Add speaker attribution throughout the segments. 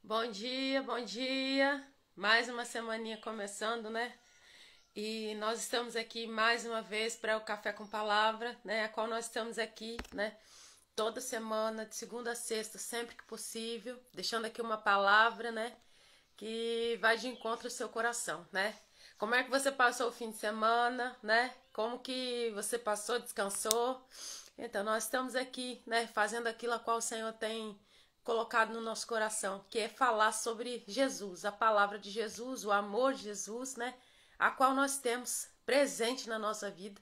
Speaker 1: Bom dia, bom dia. Mais uma semaninha começando, né? E nós estamos aqui mais uma vez para o Café com Palavra, né? A qual nós estamos aqui, né? Toda semana, de segunda a sexta, sempre que possível, deixando aqui uma palavra, né? Que vai de encontro ao seu coração, né? Como é que você passou o fim de semana, né? Como que você passou, descansou? Então, nós estamos aqui, né? Fazendo aquilo a qual o Senhor tem colocado no nosso coração, que é falar sobre Jesus, a palavra de Jesus, o amor de Jesus, né? A qual nós temos presente na nossa vida,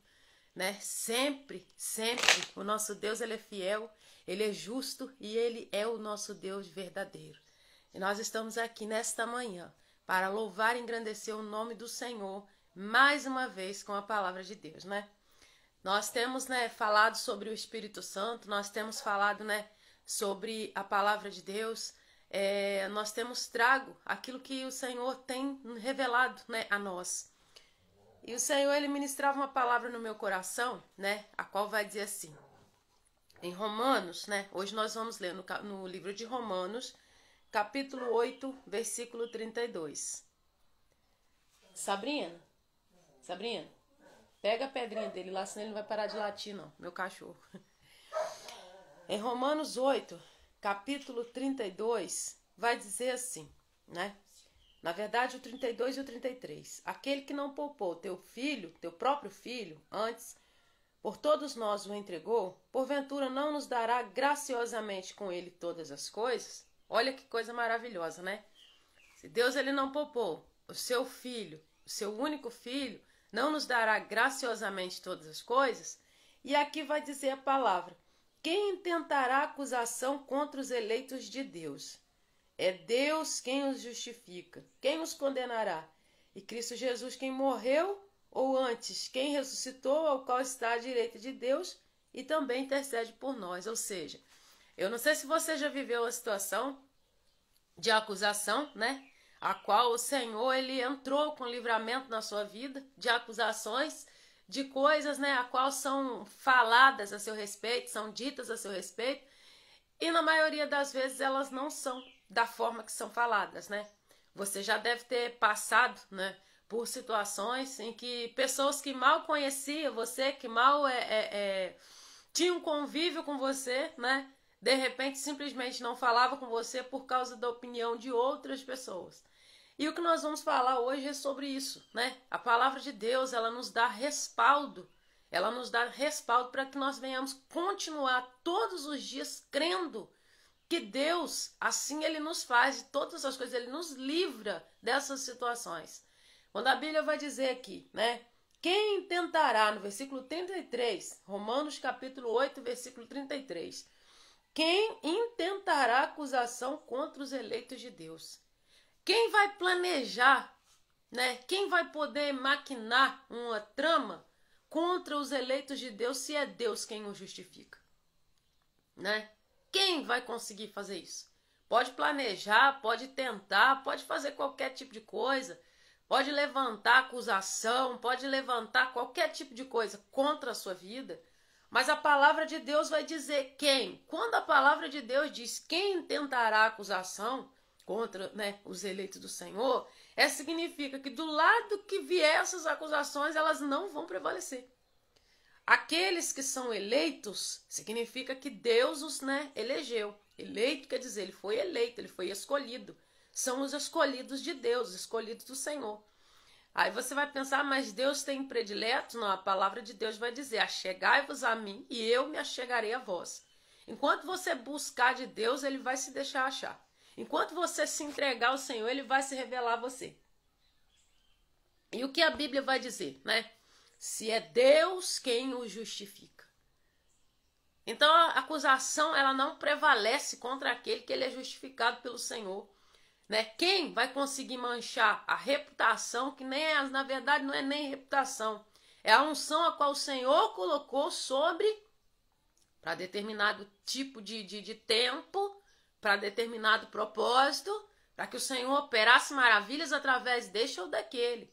Speaker 1: né? Sempre, sempre, o nosso Deus, ele é fiel, ele é justo e ele é o nosso Deus verdadeiro. E nós estamos aqui nesta manhã para louvar e engrandecer o nome do Senhor mais uma vez com a palavra de Deus, né? Nós temos, né, falado sobre o Espírito Santo, nós temos falado, né, sobre a palavra de Deus, nós temos trago aquilo que o Senhor tem revelado, né, a nós. E o Senhor, ele ministrava uma palavra no meu coração, né, a qual vai dizer assim, em Romanos, né, hoje nós vamos ler no livro de Romanos, capítulo 8, versículo 32. Sabrina, pega a pedrinha dele lá, senão ele não vai parar de latir, não, meu cachorro. Em Romanos 8, capítulo 32, vai dizer assim, né? Na verdade, o 32 e o 33. Aquele que não poupou teu filho, teu próprio filho, antes, por todos nós o entregou, porventura não nos dará graciosamente com ele todas as coisas? Olha que coisa maravilhosa, né? Se Deus ele não poupou o seu filho, o seu único filho, não nos dará graciosamente todas as coisas? E aqui vai dizer a palavra: quem intentará acusação contra os eleitos de Deus? É Deus quem os justifica. Quem os condenará? E Cristo Jesus quem morreu, ou antes, quem ressuscitou, ao qual está à direita de Deus e também intercede por nós. Ou seja, eu não sei se você já viveu a situação de acusação, né? A qual o Senhor, ele entrou com livramento na sua vida, de acusações, de coisas, né, a qual são faladas a seu respeito, são ditas a seu respeito, e na maioria das vezes elas não são da forma que são faladas, né? Você já deve ter passado, né, por situações em que pessoas que mal conheciam você, que mal tinham convívio com você, né, de repente simplesmente não falava com você por causa da opinião de outras pessoas. E o que nós vamos falar hoje é sobre isso, né? A palavra de Deus, ela nos dá respaldo. Ela nos dá respaldo para que nós venhamos continuar todos os dias crendo que Deus, assim ele nos faz de todas as coisas, ele nos livra dessas situações. Quando a Bíblia vai dizer aqui, né? Quem tentará, no versículo 33, Romanos capítulo 8, versículo 33, quem intentará acusação contra os eleitos de Deus? Quem vai planejar, né? Quem vai poder maquinar uma trama contra os eleitos de Deus se é Deus quem o justifica, né? Quem vai conseguir fazer isso? Pode planejar, pode tentar, pode fazer qualquer tipo de coisa, pode levantar acusação, pode levantar qualquer tipo de coisa contra a sua vida, mas a palavra de Deus vai dizer quem. Quando a palavra de Deus diz quem tentará acusação contra, né, os eleitos do Senhor, significa que do lado que vier essas acusações, elas não vão prevalecer. Aqueles que são eleitos, significa que Deus os, né, elegeu. Eleito quer dizer, ele foi eleito, ele foi escolhido. São os escolhidos de Deus, os escolhidos do Senhor. Aí você vai pensar, mas Deus tem prediletos? Não, a palavra de Deus vai dizer, achegai-vos a mim e eu me achegarei a vós. Enquanto você buscar de Deus, ele vai se deixar achar. Enquanto você se entregar ao Senhor, ele vai se revelar a você. E o que a Bíblia vai dizer, né? Se é Deus quem o justifica. Então a acusação, ela não prevalece contra aquele que ele é justificado pelo Senhor, né? Quem vai conseguir manchar a reputação, que nem é, na verdade não é nem reputação, é a unção a qual o Senhor colocou sobre, para determinado tipo de tempo, para determinado propósito, para que o Senhor operasse maravilhas através deste ou daquele.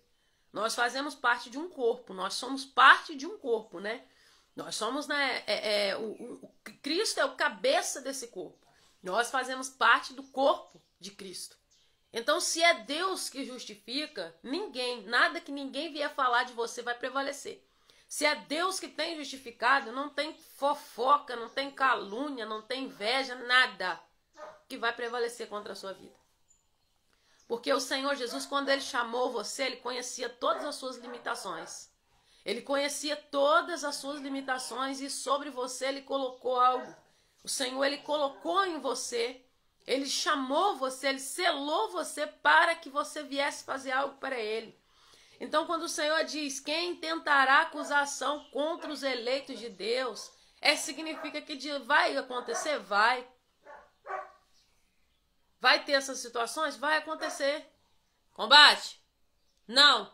Speaker 1: Nós fazemos parte de um corpo, nós somos parte de um corpo, né? Nós somos, né? Cristo é o cabeça desse corpo. Nós fazemos parte do corpo de Cristo. Então, se é Deus que justifica, nada que ninguém vier falar de você vai prevalecer. Se é Deus que tem justificado, não tem fofoca, não tem calúnia, não tem inveja, nada que vai prevalecer contra a sua vida. Porque o Senhor Jesus, quando Ele chamou você, Ele conhecia todas as suas limitações. Ele conhecia todas as suas limitações e sobre você Ele colocou algo. O Senhor, Ele colocou em você, Ele chamou você, Ele selou você para que você viesse fazer algo para Ele. Então, quando o Senhor diz, quem tentará acusação contra os eleitos de Deus, significa que vai acontecer? Vai. Vai ter essas situações? Vai acontecer. Combate? Não.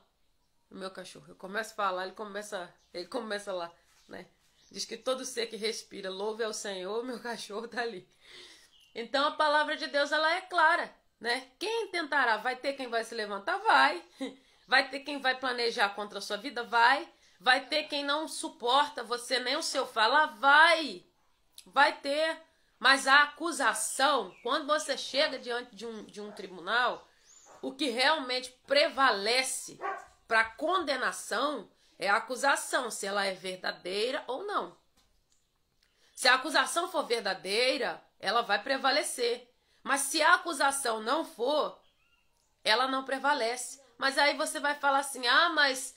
Speaker 1: O meu cachorro, eu começo a falar, ele começa lá, né? Diz que todo ser que respira, louve ao Senhor, meu cachorro tá ali. Então, a palavra de Deus, ela é clara, né? Quem tentará? Vai ter quem vai se levantar? Vai. Vai ter quem vai planejar contra a sua vida? Vai. Vai ter quem não suporta você nem o seu falar? Vai. Vai ter. Mas a acusação, quando você chega diante de um tribunal, o que realmente prevalece para condenação é a acusação, se ela é verdadeira ou não. Se a acusação for verdadeira, ela vai prevalecer. Mas se a acusação não for, ela não prevalece. Mas aí você vai falar assim, mas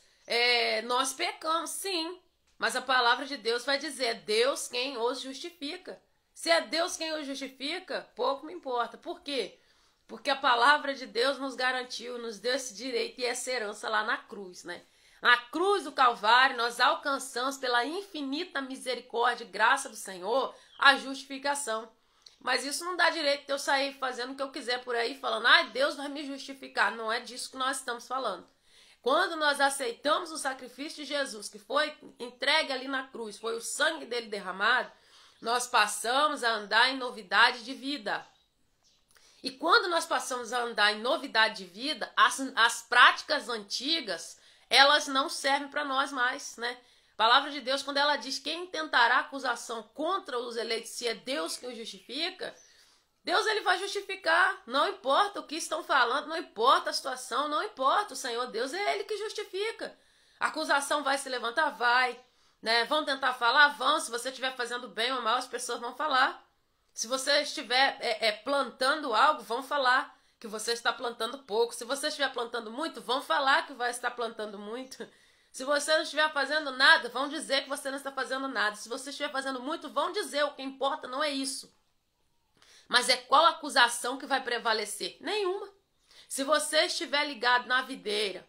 Speaker 1: nós pecamos. Sim, mas a palavra de Deus vai dizer, é Deus quem os justifica. Se é Deus quem os justifica, pouco me importa. Por quê? Porque a palavra de Deus nos garantiu, nos deu esse direito e essa herança lá na cruz, né? Na cruz do Calvário, nós alcançamos pela infinita misericórdia e graça do Senhor a justificação. Mas isso não dá direito de eu sair fazendo o que eu quiser por aí, falando, Deus vai me justificar. Não é disso que nós estamos falando. Quando nós aceitamos o sacrifício de Jesus, que foi entregue ali na cruz, foi o sangue dele derramado, nós passamos a andar em novidade de vida. E quando nós passamos a andar em novidade de vida, as práticas antigas, elas não servem para nós mais, né? A palavra de Deus, quando ela diz quem tentará acusação contra os eleitos, se é Deus que os justifica, Deus ele vai justificar. Não importa o que estão falando, não importa a situação, não importa. O Senhor Deus é Ele que justifica. A acusação vai se levantar? Vai. Né? Vão tentar falar? Vão. Se você estiver fazendo bem ou mal, as pessoas vão falar. Se você estiver plantando algo, vão falar que você está plantando pouco. Se você estiver plantando muito, vão falar que vai estar plantando muito. Se você não estiver fazendo nada, vão dizer que você não está fazendo nada. Se você estiver fazendo muito, vão dizer. O que importa não é isso. Mas é qual acusação que vai prevalecer? Nenhuma. Se você estiver ligado na videira,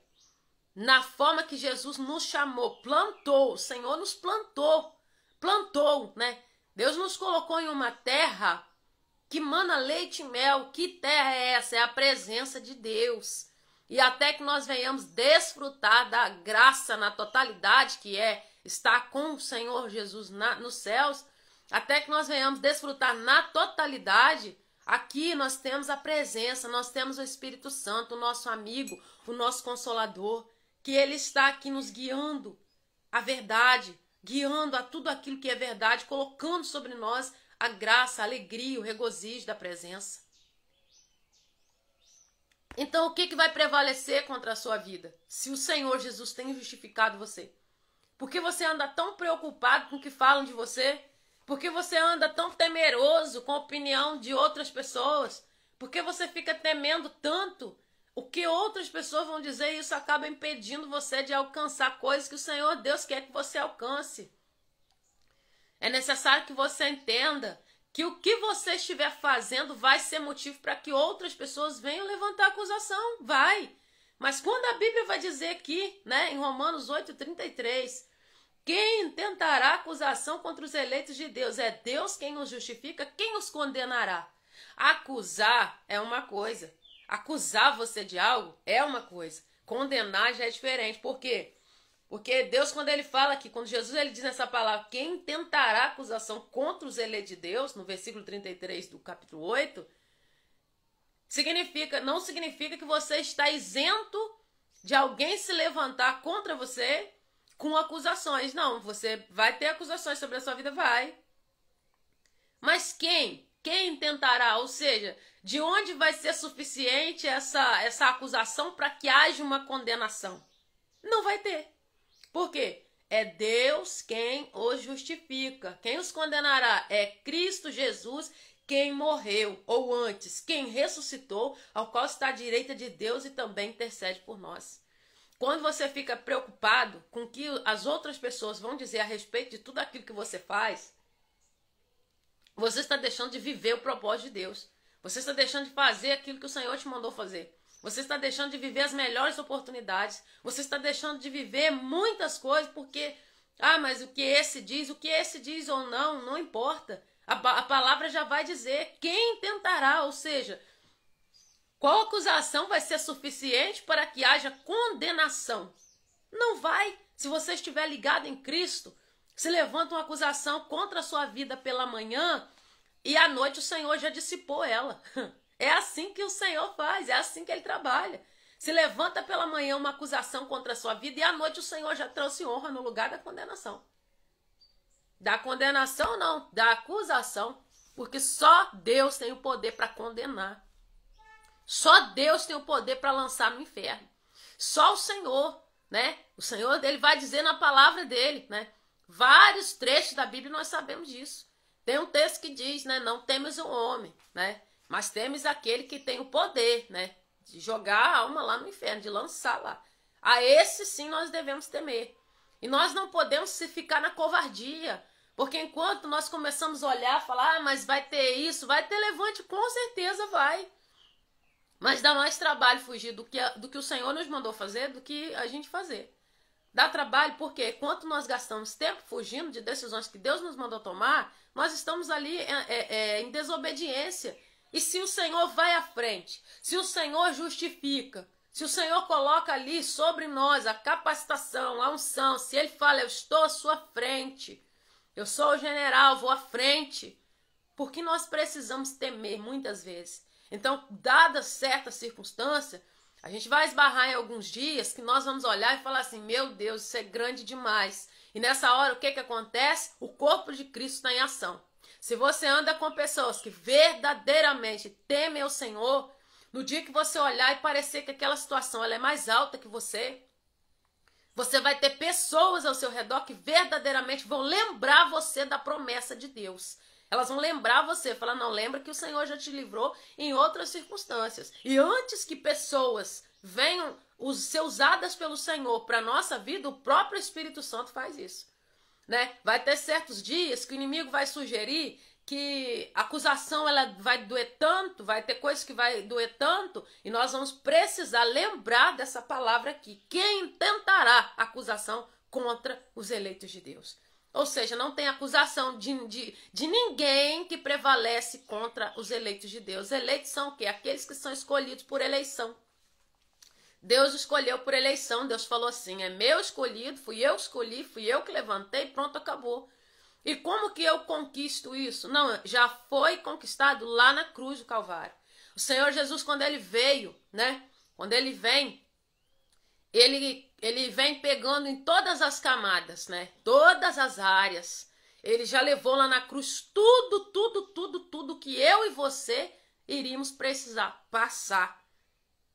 Speaker 1: na forma que Jesus nos chamou, plantou, o Senhor nos plantou, né? Deus nos colocou em uma terra que mana leite e mel. Que terra é essa? É a presença de Deus. E até que nós venhamos desfrutar da graça na totalidade, que é estar com o Senhor Jesus nos céus, até que nós venhamos desfrutar na totalidade, aqui nós temos a presença, nós temos o Espírito Santo, o nosso amigo, o nosso Consolador, que Ele está aqui nos guiando a verdade, guiando a tudo aquilo que é verdade, colocando sobre nós a graça, a alegria, o regozijo da presença. Então, o que vai prevalecer contra a sua vida? Se o Senhor Jesus tem justificado você. Por que você anda tão preocupado com o que falam de você? Por que você anda tão temeroso com a opinião de outras pessoas? Por que você fica temendo tanto o que outras pessoas vão dizer e isso acaba impedindo você de alcançar coisas que o Senhor Deus quer que você alcance? É necessário que você entenda que o que você estiver fazendo vai ser motivo para que outras pessoas venham levantar acusação. Vai. Mas quando a Bíblia vai dizer aqui, né, em Romanos 8:33, quem tentará acusação contra os eleitos de Deus? É Deus quem os justifica, quem os condenará? Acusar é uma coisa. Acusar você de algo é uma coisa. Condenar já é diferente. Por quê? Porque Deus, quando ele fala aqui, quando Jesus ele diz nessa palavra, quem tentará acusação contra os eleitos de Deus, no versículo 33 do capítulo 8, não significa que você está isento de alguém se levantar contra você com acusações. Não, você vai ter acusações sobre a sua vida, vai. Mas quem? Quem tentará? Ou seja, de onde vai ser suficiente essa acusação para que haja uma condenação? Não vai ter. Por quê? É Deus quem os justifica. Quem os condenará? É Cristo Jesus, quem morreu, ou antes, quem ressuscitou, ao qual está à direita de Deus e também intercede por nós. Quando você fica preocupado com o que as outras pessoas vão dizer a respeito de tudo aquilo que você faz, você está deixando de viver o propósito de Deus. Você está deixando de fazer aquilo que o Senhor te mandou fazer. Você está deixando de viver as melhores oportunidades. Você está deixando de viver muitas coisas porque, mas o que esse diz ou não, não importa. A palavra já vai dizer quem tentará, ou seja, qual acusação vai ser suficiente para que haja condenação? Não vai. Se você estiver ligado em Cristo, se levanta uma acusação contra a sua vida pela manhã e à noite o Senhor já dissipou ela. É assim que o Senhor faz, é assim que Ele trabalha. Se levanta pela manhã uma acusação contra a sua vida e à noite o Senhor já trouxe honra no lugar da condenação. Da condenação não, da acusação. Porque só Deus tem o poder para condenar. Só Deus tem o poder para lançar no inferno. Só o Senhor, né? O Senhor, Ele vai dizer na palavra dele, né? Vários trechos da Bíblia nós sabemos disso. Tem um texto que diz, né? Não temes o homem, né? Mas temes aquele que tem o poder, né? De jogar a alma lá no inferno, de lançar lá. A esse sim nós devemos temer. E nós não podemos ficar na covardia. Porque enquanto nós começamos a olhar, falar, mas vai ter isso, vai ter levante, com certeza vai. Mas dá mais trabalho fugir do que o Senhor nos mandou fazer, do que a gente fazer. Dá trabalho porque quanto nós gastamos tempo fugindo de decisões que Deus nos mandou tomar, nós estamos ali em desobediência. E se o Senhor vai à frente, se o Senhor justifica, se o Senhor coloca ali sobre nós a capacitação, a unção, se Ele fala, eu estou à sua frente, eu sou o general, vou à frente, porque nós precisamos temer muitas vezes. Então, dada certa circunstância, a gente vai esbarrar em alguns dias que nós vamos olhar e falar assim, meu Deus, isso é grande demais. E nessa hora, o que acontece? O corpo de Cristo está em ação. Se você anda com pessoas que verdadeiramente temem o Senhor, no dia que você olhar e parecer que aquela situação ela é mais alta que você vai ter pessoas ao seu redor que verdadeiramente vão lembrar você da promessa de Deus. Elas vão lembrar você, falar, não, lembra que o Senhor já te livrou em outras circunstâncias. E antes que pessoas venham ser usadas pelo Senhor para a nossa vida, o próprio Espírito Santo faz isso. Né? Vai ter certos dias que o inimigo vai sugerir que a acusação ela vai doer tanto, vai ter coisas que vai doer tanto, e nós vamos precisar lembrar dessa palavra aqui. Quem tentará acusação contra os eleitos de Deus? Ou seja, não tem acusação de ninguém que prevalece contra os eleitos de Deus. Eleitos são o quê? Aqueles que são escolhidos por eleição. Deus escolheu por eleição. Deus falou assim, é meu escolhido, fui eu que escolhi, fui eu que levantei, pronto, acabou. E como que eu conquisto isso? Não, já foi conquistado lá na cruz do Calvário. O Senhor Jesus, quando Ele veio, né? Quando Ele vem, Ele vem pegando em todas as camadas, né? Todas as áreas. Ele já levou lá na cruz tudo que eu e você iríamos precisar passar.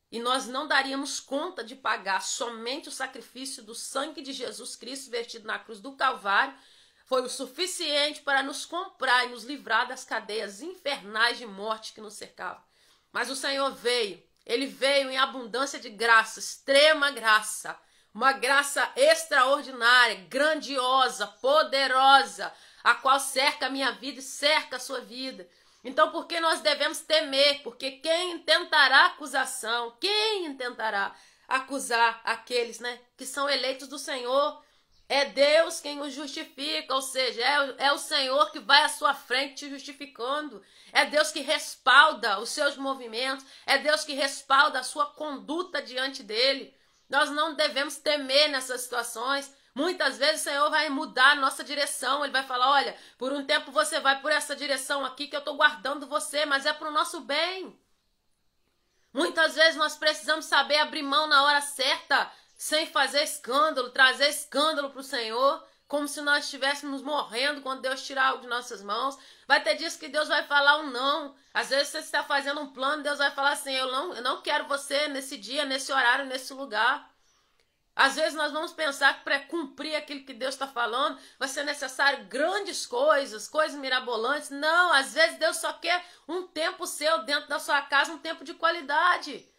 Speaker 1: E nós não daríamos conta de pagar. Somente o sacrifício do sangue de Jesus Cristo vertido na cruz do Calvário foi o suficiente para nos comprar e nos livrar das cadeias infernais de morte que nos cercavam. Mas o Senhor veio. Ele veio em abundância de graça, extrema graça. Uma graça extraordinária, grandiosa, poderosa, a qual cerca a minha vida e cerca a sua vida. Então, por que nós devemos temer? Porque quem intentará acusação, quem intentará acusar aqueles, né, que são eleitos do Senhor, é Deus quem os justifica, ou seja, é o Senhor que vai à sua frente te justificando. É Deus que respalda os seus movimentos, é Deus que respalda a sua conduta diante dele. Nós não devemos temer nessas situações. Muitas vezes o Senhor vai mudar a nossa direção. Ele vai falar, olha, por um tempo você vai por essa direção aqui que eu estou guardando você, mas é para o nosso bem. Muitas vezes nós precisamos saber abrir mão na hora certa, sem fazer escândalo, trazer escândalo para o Senhor, como se nós estivéssemos morrendo quando Deus tirar algo de nossas mãos. Vai ter dias que Deus vai falar um não. Às vezes você está fazendo um plano, Deus vai falar assim, eu não quero você nesse dia, nesse horário, nesse lugar. Às vezes nós vamos pensar que para cumprir aquilo que Deus está falando, vai ser necessário grandes coisas, coisas mirabolantes. Não, às vezes Deus só quer um tempo seu dentro da sua casa, um tempo de qualidade.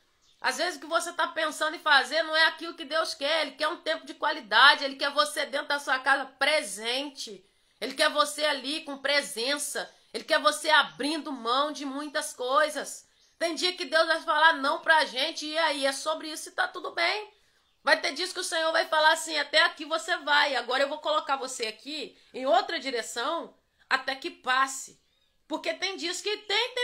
Speaker 1: Às vezes o que você está pensando em fazer não é aquilo que Deus quer. Ele quer um tempo de qualidade, Ele quer você dentro da sua casa presente. Ele quer você ali com presença. Ele quer você abrindo mão de muitas coisas. Tem dia que Deus vai falar não pra gente, e aí é sobre isso e tá tudo bem. Vai ter dias que o Senhor vai falar assim, até aqui você vai, agora eu vou colocar você aqui em outra direção até que passe. Porque tem dias que tem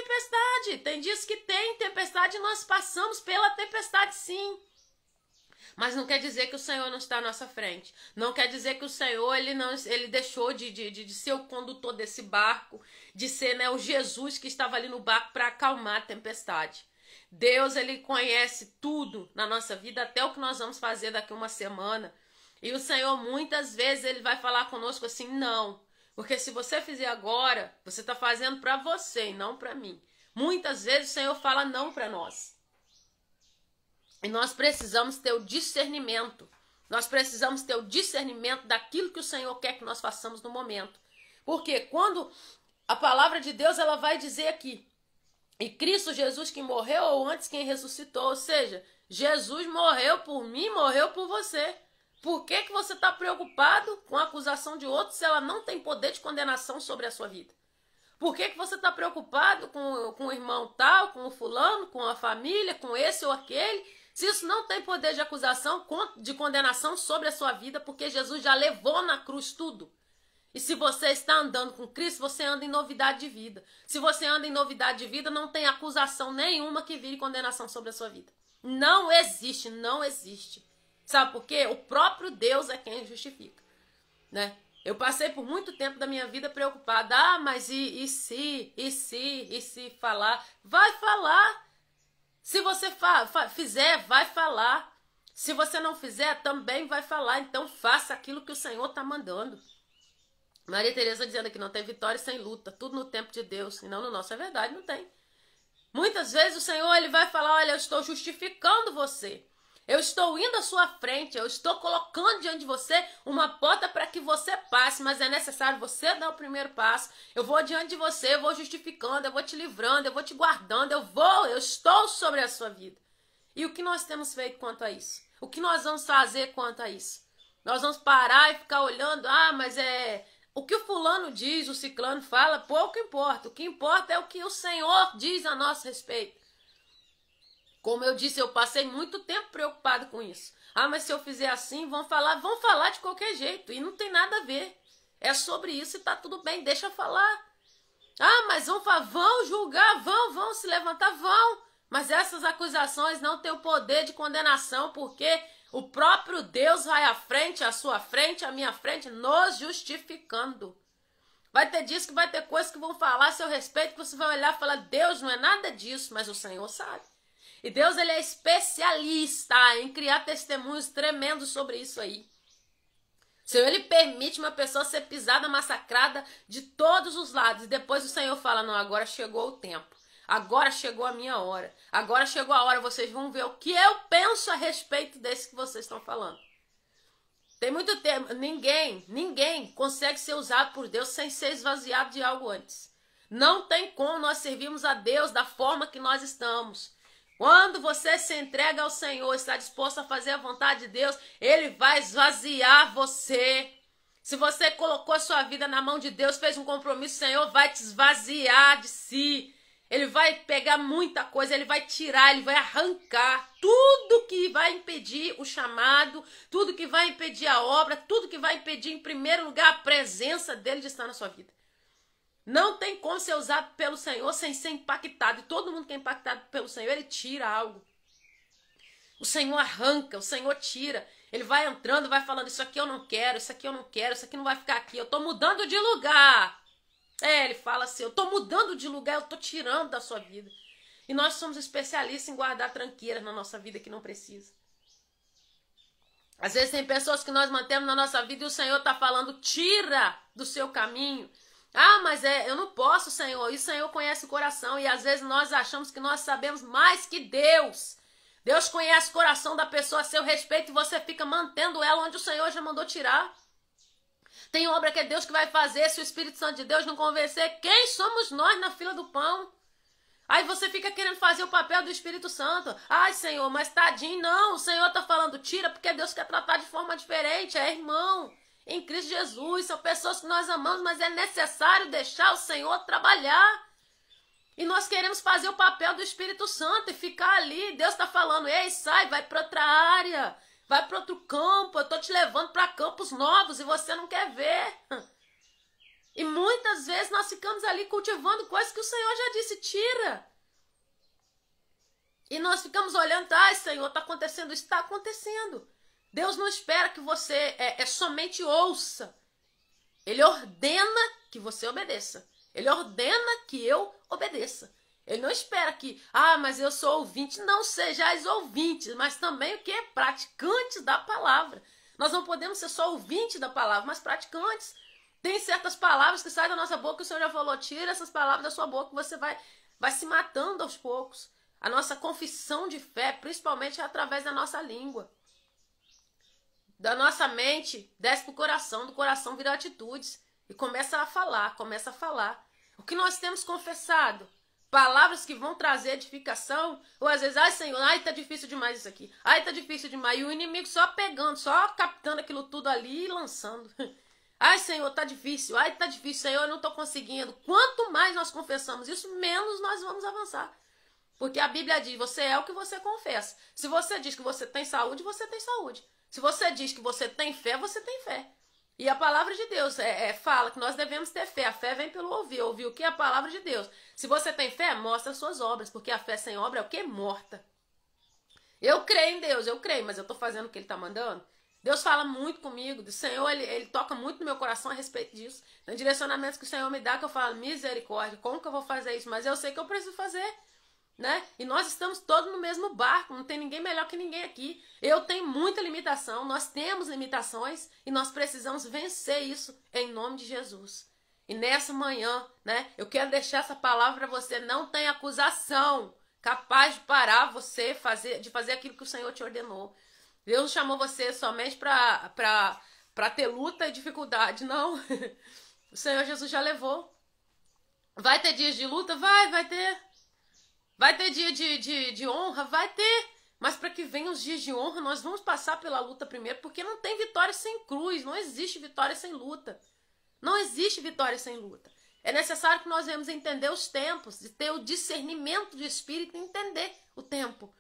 Speaker 1: tempestade e nós passamos pela tempestade sim. Mas não quer dizer que o Senhor não está à nossa frente. Não quer dizer que o Senhor ele deixou de ser o condutor desse barco, de ser, né, o Jesus que estava ali no barco para acalmar a tempestade. Deus, ele conhece tudo na nossa vida, até o que nós vamos fazer daqui a uma semana. E o Senhor, muitas vezes, ele vai falar conosco assim, não. Porque se você fizer agora, você está fazendo para você e não para mim. Muitas vezes o Senhor fala não para nós. E nós precisamos ter o discernimento. Nós precisamos ter o discernimento daquilo que o Senhor quer que nós façamos no momento. Porque quando a palavra de Deus, ela vai dizer aqui, e Cristo Jesus que morreu ou antes quem ressuscitou, ou seja, Jesus morreu por mim, morreu por você. Por que você está preocupado com a acusação de outro se ela não tem poder de condenação sobre a sua vida? Por que você está preocupado com o irmão tal, com o fulano, com a família, com esse ou aquele, se isso não tem poder de acusação, de condenação sobre a sua vida, porque Jesus já levou na cruz tudo. E se você está andando com Cristo, você anda em novidade de vida. Se você anda em novidade de vida, não tem acusação nenhuma que vire condenação sobre a sua vida. Não existe, não existe. Sabe por quê? O próprio Deus é quem justifica, né? Eu passei por muito tempo da minha vida preocupada. Ah, mas e se falar? Vai falar. Se você fizer, vai falar. Se você não fizer, também vai falar. Então faça aquilo que o Senhor está mandando. Maria Teresa dizendo que não tem vitória sem luta, tudo no tempo de Deus, e não no nosso. É verdade, não tem. Muitas vezes o Senhor ele vai falar, olha, eu estou justificando você, eu estou indo à sua frente, eu estou colocando diante de você uma porta para que você passe, mas é necessário você dar o primeiro passo. Eu vou diante de você, eu vou justificando, eu vou te livrando, eu vou te guardando, eu estou sobre a sua vida. E o que nós temos feito quanto a isso? O que nós vamos fazer quanto a isso? Nós vamos parar e ficar olhando, mas o que o fulano diz, o ciclano fala, pouco importa. O que importa é o que o Senhor diz a nosso respeito. Como eu disse, eu passei muito tempo preocupado com isso. Mas se eu fizer assim, vão falar de qualquer jeito. E não tem nada a ver. É sobre isso e tá tudo bem, deixa falar. Mas vão julgar, vão se levantar, vão. Mas essas acusações não têm o poder de condenação, porque o próprio Deus vai à frente, à sua frente, à minha frente, nos justificando. Vai ter dias que vai ter coisas que vão falar a seu respeito, que você vai olhar e falar, Deus não é nada disso, mas o Senhor sabe. E Deus, ele é especialista em criar testemunhos tremendos sobre isso aí. O Senhor, ele permite uma pessoa ser pisada, massacrada de todos os lados. E depois o Senhor fala, não, agora chegou o tempo. Agora chegou a minha hora. Agora chegou a hora, vocês vão ver o que eu penso a respeito desse que vocês estão falando. Tem muito tempo, ninguém consegue ser usado por Deus sem ser esvaziado de algo antes. Não tem como nós servirmos a Deus da forma que nós estamos. Quando você se entrega ao Senhor, está disposto a fazer a vontade de Deus, Ele vai esvaziar você. Se você colocou a sua vida na mão de Deus, fez um compromisso, o Senhor vai te esvaziar de si. Ele vai pegar muita coisa, ele vai tirar, ele vai arrancar tudo que vai impedir o chamado, tudo que vai impedir a obra, tudo que vai impedir, em primeiro lugar, a presença dele de estar na sua vida. Não tem como ser usado pelo Senhor sem ser impactado. E todo mundo que é impactado pelo Senhor, ele tira algo. O Senhor arranca, o Senhor tira. Ele vai entrando, vai falando, isso aqui eu não quero, isso aqui eu não quero, isso aqui não vai ficar aqui, eu estou mudando de lugar. Ele fala assim, eu estou mudando de lugar, eu estou tirando da sua vida. E nós somos especialistas em guardar tranqueiras na nossa vida que não precisa. Às vezes tem pessoas que nós mantemos na nossa vida e o Senhor está falando, tira do seu caminho. Ah, mas eu não posso, Senhor. E o Senhor conhece o coração. E às vezes nós achamos que nós sabemos mais que Deus. Deus conhece o coração da pessoa a seu respeito e você fica mantendo ela onde o Senhor já mandou tirar. Tem obra que é Deus que vai fazer. Se o Espírito Santo de Deus não convencer, quem somos nós na fila do pão? Aí você fica querendo fazer o papel do Espírito Santo. Ai, Senhor, mas tadinho. Não, o Senhor está falando, tira, porque Deus quer tratar de forma diferente. É irmão em Cristo Jesus. São pessoas que nós amamos, mas é necessário deixar o Senhor trabalhar. E nós queremos fazer o papel do Espírito Santo e ficar ali. Deus está falando, ei, sai, vai para outra área. Vai para outro campo. Eu estou te levando para campos novos e você não quer ver. E muitas vezes nós ficamos ali cultivando coisas que o Senhor já disse, tira. E nós ficamos olhando, ai, Senhor, está acontecendo isso, está acontecendo. Deus não espera que você somente ouça. Ele ordena que você obedeça. Ele ordena que eu obedeça. Ele não espera que, mas eu sou ouvinte. Não sejais ouvintes, mas também o quê? Praticantes da palavra. Nós não podemos ser só ouvintes da palavra, mas praticantes. Tem certas palavras que saem da nossa boca, o Senhor já falou, tira essas palavras da sua boca, você vai se matando aos poucos. A nossa confissão de fé, principalmente, é através da nossa língua. Da nossa mente, desce para o coração, do coração vira atitudes. E começa a falar. O que nós temos confessado? Palavras que vão trazer edificação, ou às vezes, ai, Senhor, ai, tá difícil demais isso aqui. Ai, tá difícil demais. E o inimigo só pegando, só captando aquilo tudo ali e lançando. Ai, Senhor, tá difícil. Ai, tá difícil, Senhor, eu não tô conseguindo. Quanto mais nós confessamos isso, menos nós vamos avançar. Porque a Bíblia diz, você é o que você confessa. Se você diz que você tem saúde, você tem saúde. Se você diz que você tem fé, você tem fé. E a palavra de Deus fala que nós devemos ter fé. A fé vem pelo ouvir. Ouvir o que é a palavra de Deus. Se você tem fé, mostra as suas obras. Porque a fé sem obra é o que? Morta. Eu creio em Deus, eu creio, mas eu estou fazendo o que Ele está mandando. Deus fala muito comigo. O Senhor, ele toca muito no meu coração a respeito disso. Tem direcionamentos que o Senhor me dá que eu falo, misericórdia, como que eu vou fazer isso? Mas eu sei que eu preciso fazer. Né? E nós estamos todos no mesmo barco, não tem ninguém melhor que ninguém aqui. Eu tenho muita limitação, nós temos limitações e nós precisamos vencer isso em nome de Jesus. E nessa manhã, né, eu quero deixar essa palavra para você, não tem acusação capaz de parar você de fazer aquilo que o Senhor te ordenou. Deus não chamou você somente para ter luta e dificuldade, não. O Senhor Jesus já levou. Vai ter dias de luta? Vai ter. Vai ter dia de honra? Vai ter. Mas para que venham os dias de honra, nós vamos passar pela luta primeiro, porque não tem vitória sem cruz, não existe vitória sem luta. Não existe vitória sem luta. É necessário que nós venhamos entender os tempos, de ter o discernimento do Espírito e entender o tempo.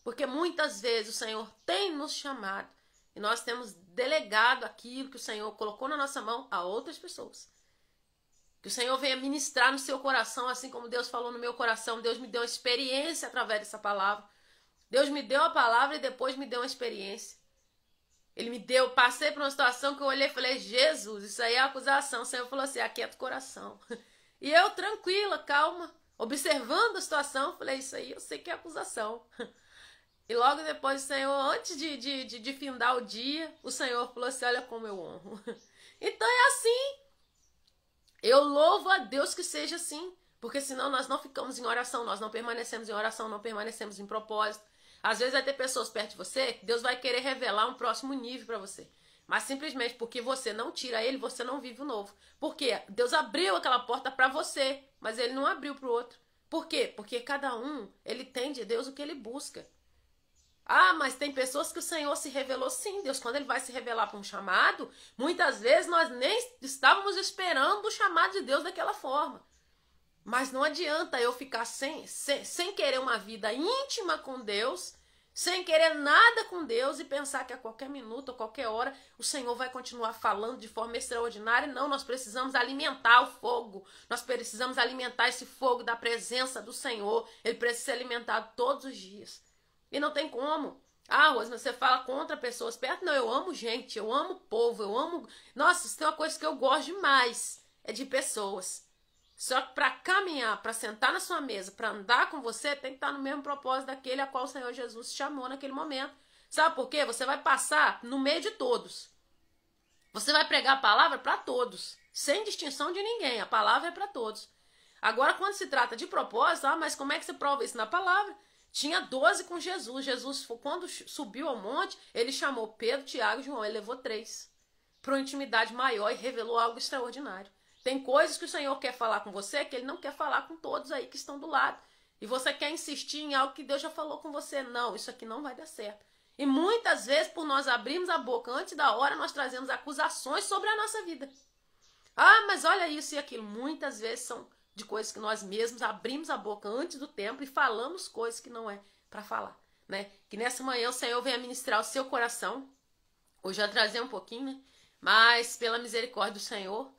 Speaker 1: Porque muitas vezes o Senhor tem nos chamado e nós temos delegado aquilo que o Senhor colocou na nossa mão a outras pessoas. Que o Senhor venha ministrar no seu coração, assim como Deus falou no meu coração. Deus me deu uma experiência através dessa palavra. Deus me deu a palavra e depois me deu uma experiência. Ele me deu, passei por uma situação que eu olhei e falei, Jesus, isso aí é acusação. O Senhor falou assim, aquieta o coração. E eu, tranquila, calma, observando a situação, falei, isso aí eu sei que é acusação. E logo depois o Senhor, antes de findar o dia, o Senhor falou assim, olha como eu honro. Então é assim. Eu louvo a Deus que seja assim, porque senão nós não ficamos em oração, nós não permanecemos em oração, não permanecemos em propósito. Às vezes vai ter pessoas perto de você que Deus vai querer revelar um próximo nível para você. Mas simplesmente porque você não tira ele, você não vive o novo. Por quê? Deus abriu aquela porta para você, mas ele não abriu para o outro. Por quê? Porque cada um, ele tem de Deus o que ele busca. Mas tem pessoas que o Senhor se revelou, sim, Deus, quando ele vai se revelar para um chamado, muitas vezes nós nem estávamos esperando o chamado de Deus daquela forma. Mas não adianta eu ficar sem querer uma vida íntima com Deus, sem querer nada com Deus e pensar que a qualquer minuto, a qualquer hora, o Senhor vai continuar falando de forma extraordinária. Não, nós precisamos alimentar o fogo, nós precisamos alimentar esse fogo da presença do Senhor, ele precisa ser alimentado todos os dias. E não tem como. Rosma, você fala contra pessoas perto? Não, eu amo gente, eu amo povo, eu amo... Nossa, isso tem uma coisa que eu gosto demais, é de pessoas. Só que para caminhar, para sentar na sua mesa, para andar com você, tem que estar no mesmo propósito daquele a qual o Senhor Jesus chamou naquele momento. Sabe por quê? Você vai passar no meio de todos. Você vai pregar a palavra para todos, sem distinção de ninguém. A palavra é para todos. Agora, quando se trata de propósito, mas como é que você prova isso na palavra? Tinha 12 com Jesus. Jesus, quando subiu ao monte, ele chamou Pedro, Tiago e João. Ele levou 3 para uma intimidade maior e revelou algo extraordinário. Tem coisas que o Senhor quer falar com você que ele não quer falar com todos aí que estão do lado. E você quer insistir em algo que Deus já falou com você. Não, isso aqui não vai dar certo. E muitas vezes, por nós abrirmos a boca antes da hora, nós trazemos acusações sobre a nossa vida. Ah, mas olha isso e aquilo. Muitas vezes são de coisas que nós mesmos abrimos a boca antes do tempo e falamos coisas que não é para falar, né? Que nessa manhã o Senhor venha ministrar o seu coração. Hoje eu já trazer um pouquinho, né? Mas pela misericórdia do Senhor,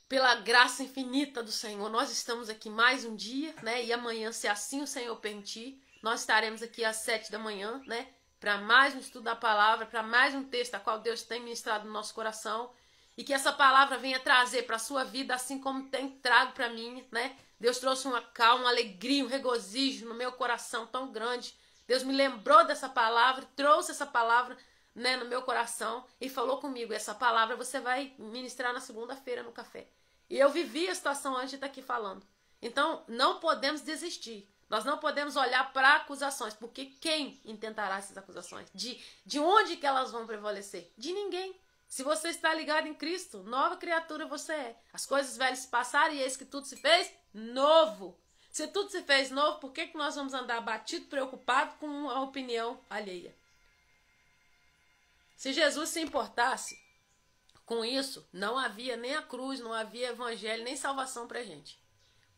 Speaker 1: pela graça infinita do Senhor, nós estamos aqui mais um dia, né? E amanhã, se assim o Senhor permitir, nós estaremos aqui às 7 da manhã, né? Para mais um estudo da palavra, para mais um texto a qual Deus tem ministrado no nosso coração. E que essa palavra venha trazer para a sua vida, assim como tem trago para mim, né? Deus trouxe uma calma, uma alegria, um regozijo no meu coração tão grande. Deus me lembrou dessa palavra, trouxe essa palavra, né, no meu coração e falou comigo. Essa palavra você vai ministrar na segunda-feira no café. E eu vivi a situação antes de estar aqui falando. Então, não podemos desistir. Nós não podemos olhar para acusações, porque quem intentará essas acusações? De onde que elas vão prevalecer? De ninguém. Se você está ligado em Cristo, nova criatura você é. As coisas velhas se passaram e eis que tudo se fez novo. Se tudo se fez novo, por que nós vamos andar abatido, preocupado com a opinião alheia? Se Jesus se importasse com isso, não havia nem a cruz, não havia evangelho, nem salvação para a gente.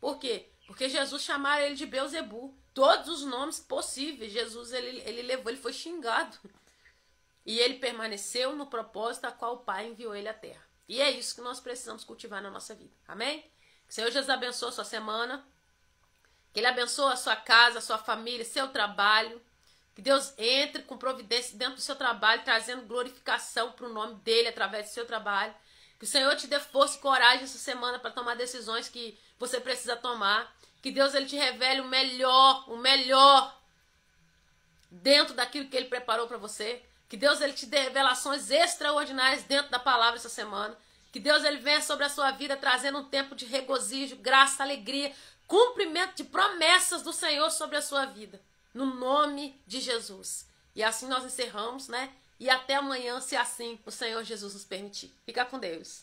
Speaker 1: Por quê? Porque Jesus chamaram ele de Beelzebu. Todos os nomes possíveis, Jesus ele levou, ele foi xingado. E ele permaneceu no propósito a qual o Pai enviou ele à terra. E é isso que nós precisamos cultivar na nossa vida. Amém? Que o Senhor Jesus abençoe a sua semana. Que Ele abençoe a sua casa, a sua família, seu trabalho. Que Deus entre com providência dentro do seu trabalho, trazendo glorificação para o nome dEle através do seu trabalho. Que o Senhor te dê força e coragem essa semana para tomar decisões que você precisa tomar. Que Deus ele te revele o melhor dentro daquilo que Ele preparou para você. Que Deus ele te dê revelações extraordinárias dentro da palavra essa semana. Que Deus ele venha sobre a sua vida trazendo um tempo de regozijo, graça, alegria, cumprimento de promessas do Senhor sobre a sua vida. No nome de Jesus. E assim nós encerramos, né? E até amanhã, se assim o Senhor Jesus nos permitir. Fica com Deus.